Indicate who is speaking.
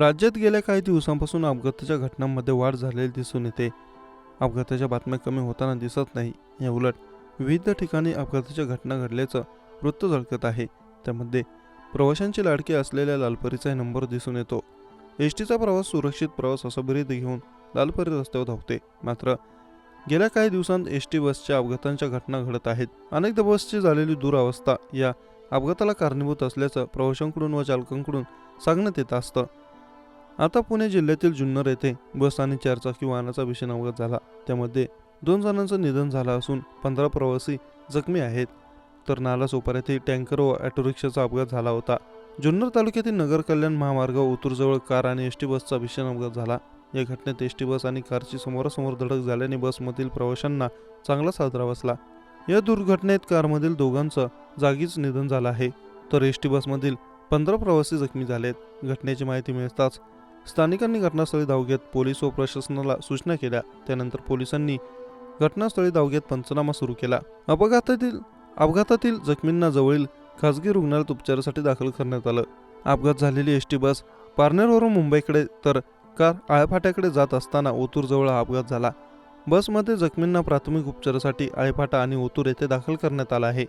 Speaker 1: राज्यात गेल्या काही दिवसांपासून अपघाताच्या घटनांमध्ये वाढ झालेली दिसून येते. अपघाताच्या बातम्या कमी होताना दिसत नाही. या उलट विविध ठिकाणी अपघाताच्या घटना घडल्याचं वृत्त झळकत आहे. त्यामध्ये प्रवाशांची लाडकी असलेल्या लालपरीचा नंबर दिसून येतो. एसटीचा प्रवास सुरक्षित प्रवास असं ब्रीद घेऊन लालपरी रस्त्यावर धावते. मात्र गेल्या काही दिवसांत एसटी बसच्या अपघातांच्या घटना घडत आहेत. अनेकदा बसची झालेली दुरावस्था या अपघाताला कारणीभूत असल्याचं प्रवाशांकडून व चालकांकडून सांगण्यात येत असतं. आता पुणे जिल्ह्यातील जुन्नर येथे बस आणि चारचाकी वाहनाचा भीषण अपघात झाला. त्यामध्ये 2 जणांचं निधन झालं असून 15 प्रवासी जखमी आहेत. तर नालासोपारा येथे टँकर व ऑटो रिक्षाचा अपघात झाला होता. जुन्नर तालुक्यातील नगर कल्याण महामार्ग ओतूरजवळ कार आणि एसटी बसचा भीषण अपघात झाला. या घटनेत एसटी बस आणि कारची समोरासमोर धडक झाल्याने बसमधील प्रवाशांना चांगलाच हादरा बसला. या दुर्घटनेत कारमधील दोघांचं जागीच निधन झालं आहे. तर एसटी बसमधील 15 प्रवासी जखमी झालेत. घटनेची माहिती मिळताच स्थानिकांनी घटनास्थळी धाव घेत पोलीस व प्रशासनाला सूचना केल्या. त्यानंतर पोलिसांनी घटनास्थळी धाव घेत पंचनामा सुरू केला. अपघातातील जखमींना जवळील खासगी रुग्णालयात उपचारासाठी दाखल करण्यात आलं. अपघात झालेली एसटी बस पारनेरवरून मुंबईकडे तर कार आळेफाट्याकडे जात असताना ओतूरजवळ हा अपघात झाला. बसमध्ये जखमींना प्राथमिक उपचारासाठी आळेफाटा आणि ओतूर येथे दाखल करण्यात आला आहे.